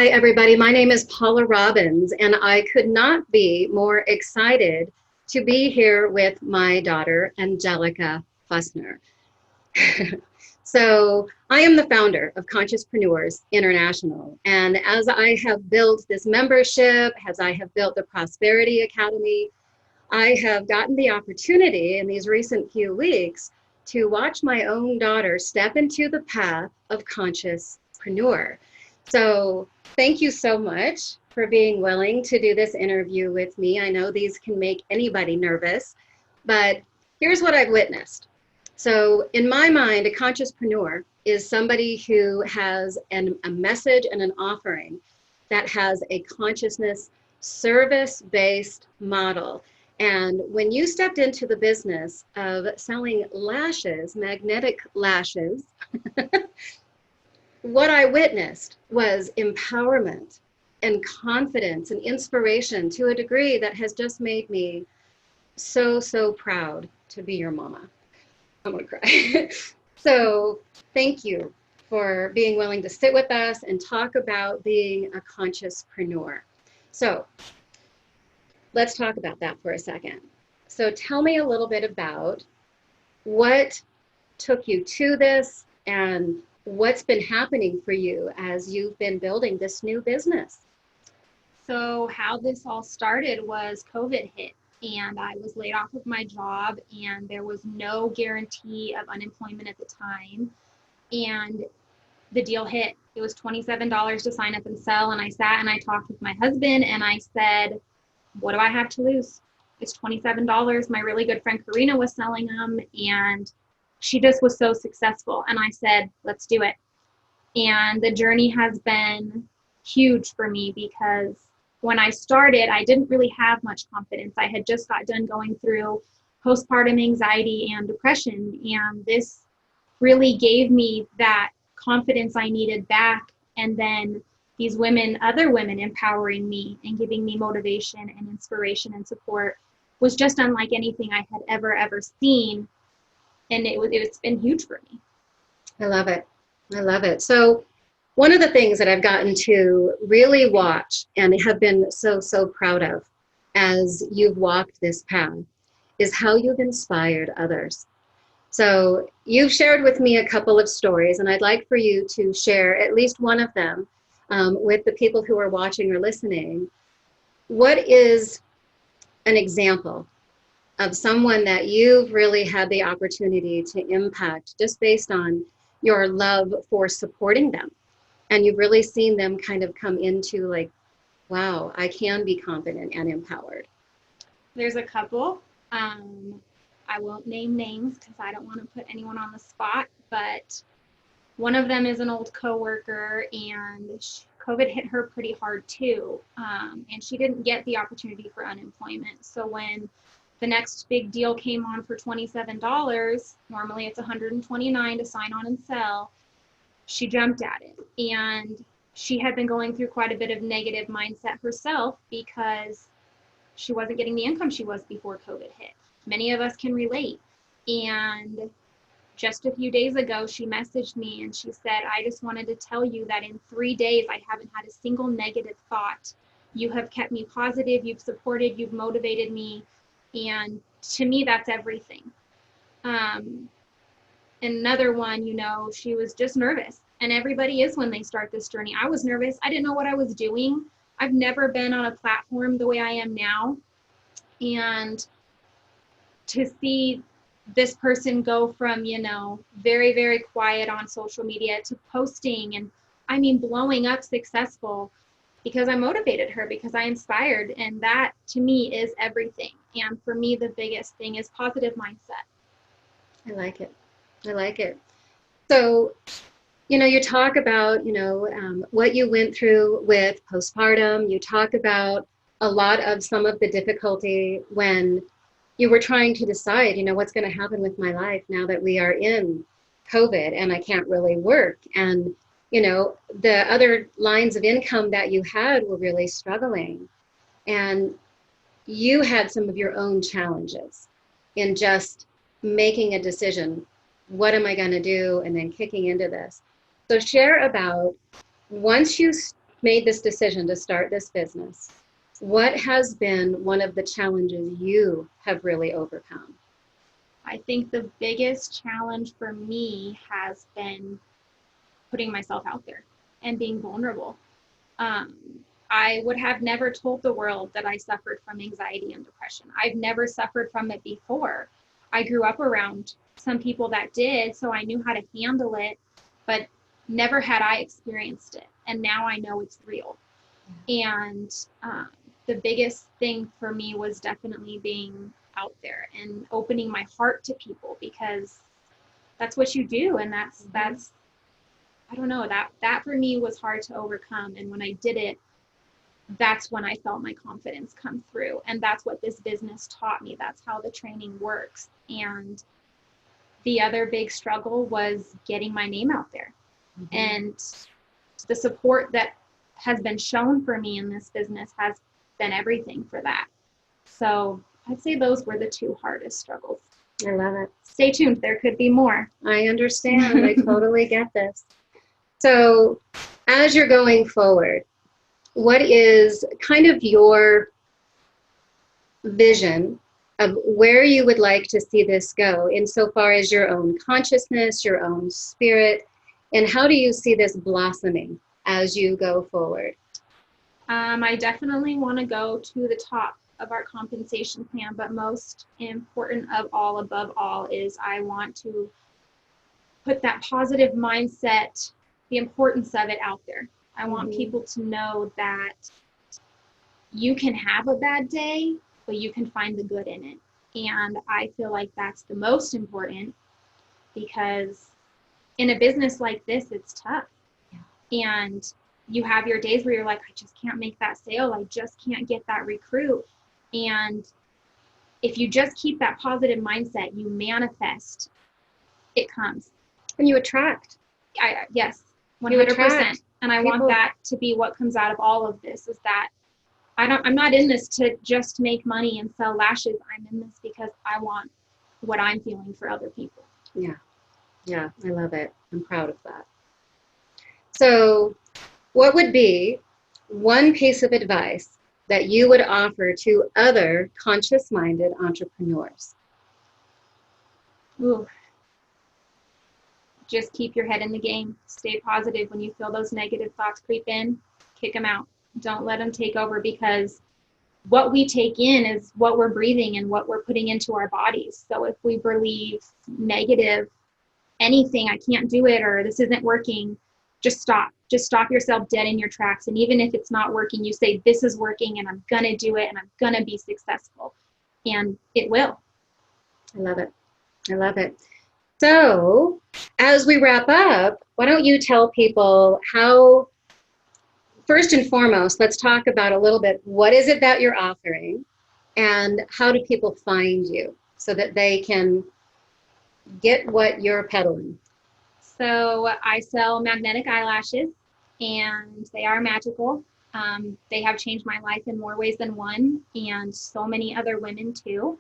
Hi, everybody. My name is Paula Robbins, and I could not be more excited to be here with my daughter, Angelica Fussner. So I am the founder of ConsciousPreneurs International. And as I have built this membership, as I have built the Prosperity Academy, I have gotten the opportunity in these recent few weeks to watch my own daughter step into the path of ConsciousPreneur. So thank you so much for being willing to do this interview with me. I know these can make anybody nervous, but here's what I've witnessed. So in my mind, a ConsciousPreneur is somebody who has a message and an offering that has a consciousness service-based model. And when you stepped into the business of selling lashes, magnetic lashes, what I witnessed was empowerment and confidence and inspiration to a degree that has just made me so, so proud to be your mama. I'm gonna cry. So thank you for being willing to sit with us and talk about being a ConsciousPreneur. So let's talk about that for a second. So tell me a little bit about what took you to this and what's been happening for you as you've been building this new business. So how this all started was COVID hit, and I was laid off of my job, and there was no guarantee of unemployment at the time. And the deal hit. It was $27 to sign up and sell. And I sat and I talked with my husband and I said, what do I have to lose? It's $27. My really good friend Karina was selling them and she just was so successful. And I said, let's do it. And the journey has been huge for me because when I started, I didn't really have much confidence. I had just got done going through postpartum anxiety and depression. And this really gave me that confidence I needed back. And then these women, other women empowering me and giving me motivation and inspiration and support was just unlike anything I had ever seen. And it's been huge for me. I love it. I love it. So one of the things that I've gotten to really watch and have been so, so proud of as you've walked this path is how you've inspired others. So you've shared with me a couple of stories, and I'd like for you to share at least one of them with the people who are watching or listening. What is an example of someone that you've really had the opportunity to impact just based on your love for supporting them? And you've really seen them kind of come into like, wow, I can be confident and empowered. There's a couple. I won't name names because I don't want to put anyone on the spot, but one of them is an old coworker and COVID hit her pretty hard too. And she didn't get the opportunity for unemployment. So when the next big deal came on for $27, normally it's $129 to sign on and sell, she jumped at it. And she had been going through quite a bit of negative mindset herself because she wasn't getting the income she was before COVID hit. Many of us can relate. And just a few days ago, she messaged me and she said, I just wanted to tell you that in 3 days, I haven't had a single negative thought. You have kept me positive, you've supported, you've motivated me. And to me, that's everything. Another one, she was just nervous. And everybody is when they start this journey. I was nervous. I didn't know what I was doing. I've never been on a platform the way I am now. And to see this person go from, very, very quiet on social media to posting and blowing up successful because I motivated her, because I inspired. And that to me is everything. And for me, the biggest thing is positive mindset. I like it. I like it. So, you talk about, what you went through with postpartum. You talk about a lot of some of the difficulty when you were trying to decide, what's going to happen with my life now that we are in COVID and I can't really work. And, the other lines of income that you had were really struggling. And you had some of your own challenges in just making a decision. What am I going to do? And then kicking into this. So share about once you made this decision to start this business, what has been one of the challenges you have really overcome? I think the biggest challenge for me has been putting myself out there and being vulnerable. I would have never told the world that I suffered from anxiety and depression. I've never suffered from it before. I grew up around some people that did, so I knew how to handle it, but never had I experienced it. And now I know it's real. And the biggest thing for me was definitely being out there and opening my heart to people, because that's what you do. And that's I don't know, that for me was hard to overcome. And when I did it, that's when I felt my confidence come through. And that's what this business taught me. That's how the training works. And the other big struggle was getting my name out there. Mm-hmm. And the support that has been shown for me in this business has been everything for that. So I'd say those were the two hardest struggles. I love it. Stay tuned. There could be more. I understand. I totally get this. So as you're going forward, what is kind of your vision of where you would like to see this go insofar as your own consciousness, your own spirit, and how do you see this blossoming as you go forward? I definitely want to go to the top of our compensation plan, but most important of all, above all, is I want to put that positive mindset, the importance of it out there. I want people to know that you can have a bad day, but you can find the good in it. And I feel like that's the most important, because in a business like this, it's tough. Yeah. And you have your days where you're like, I just can't make that sale. I just can't get that recruit. And if you just keep that positive mindset, you manifest, it comes. And you attract. Yes, 100%. And I want that to be what comes out of all of this, is that I'm not in this to just make money and sell lashes. I'm in this because I want what I'm feeling for other people. Yeah. Yeah, I love it. I'm proud of that. So what would be one piece of advice that you would offer to other conscious-minded entrepreneurs? Ooh. Just keep your head in the game. Stay positive. When you feel those negative thoughts creep in, kick them out. Don't let them take over, because what we take in is what we're breathing and what we're putting into our bodies. So if we believe negative, anything, I can't do it, or this isn't working, just stop. Just stop yourself dead in your tracks. And even if it's not working, you say, this is working and I'm going to do it and I'm going to be successful. And it will. I love it. I love it. So as we wrap up, why don't you tell people how, first and foremost, let's talk about a little bit, what is it that you're offering and how do people find you so that they can get what you're peddling? So I sell magnetic eyelashes, and they are magical. They have changed my life in more ways than one, and so many other women too.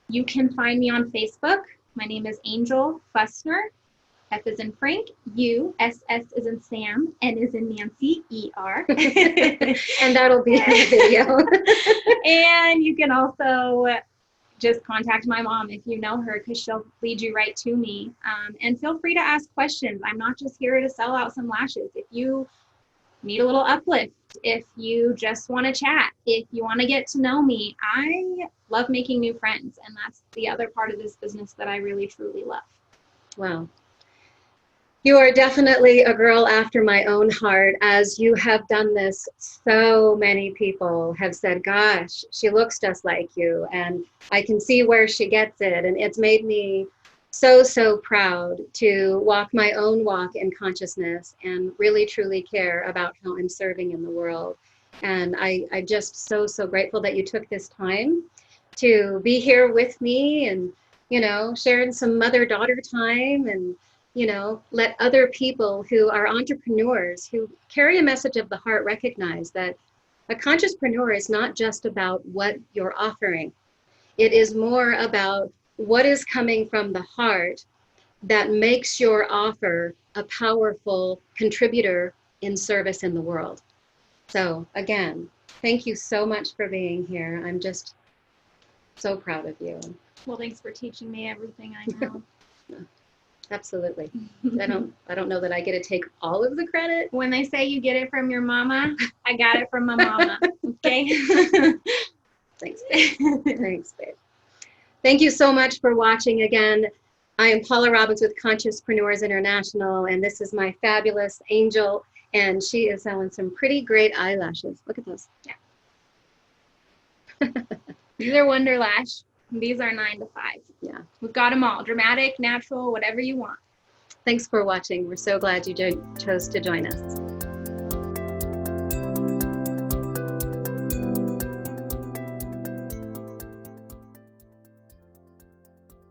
You can find me on Facebook. My name is Angel Fussner. F is in Frank, U, S is in Sam, N is in Nancy, ER. And that'll be in the video. And you can also just contact my mom if you know her, because she'll lead you right to me. And feel free to ask questions. I'm not just here to sell out some lashes. If you need a little uplift, if you just want to chat, if you want to get to know me, I love making new friends. And that's the other part of this business that I really, truly love. Wow. You are definitely a girl after my own heart, as you have done this. So many people have said, gosh, she looks just like you, and I can see where she gets it. And it's made me so, so proud to walk my own walk in consciousness and really, truly care about how I'm serving in the world. And I'm just so, so grateful that you took this time to be here with me and, you know, sharing some mother-daughter time, and you know, let other people who are entrepreneurs, who carry a message of the heart, recognize that a consciouspreneur is not just about what you're offering. It is more about what is coming from the heart that makes your offer a powerful contributor in service in the world. So again, thank you so much for being here. I'm just so proud of you. Well, thanks for teaching me everything I know. Absolutely. I don't know that I get to take all of the credit. When they say you get it from your mama, I got it from my mama. Okay. Thanks, babe. Thanks, babe. Thank you so much for watching again. I am Paula Robbins with ConsciousPreneurs International, and this is my fabulous Angel, and she is selling some pretty great eyelashes. Look at those. Yeah. These are Wonder Lash. These are 9 to 5. Yeah. We've got them all. Dramatic, natural, whatever you want. Thanks for watching. We're so glad you chose to join us.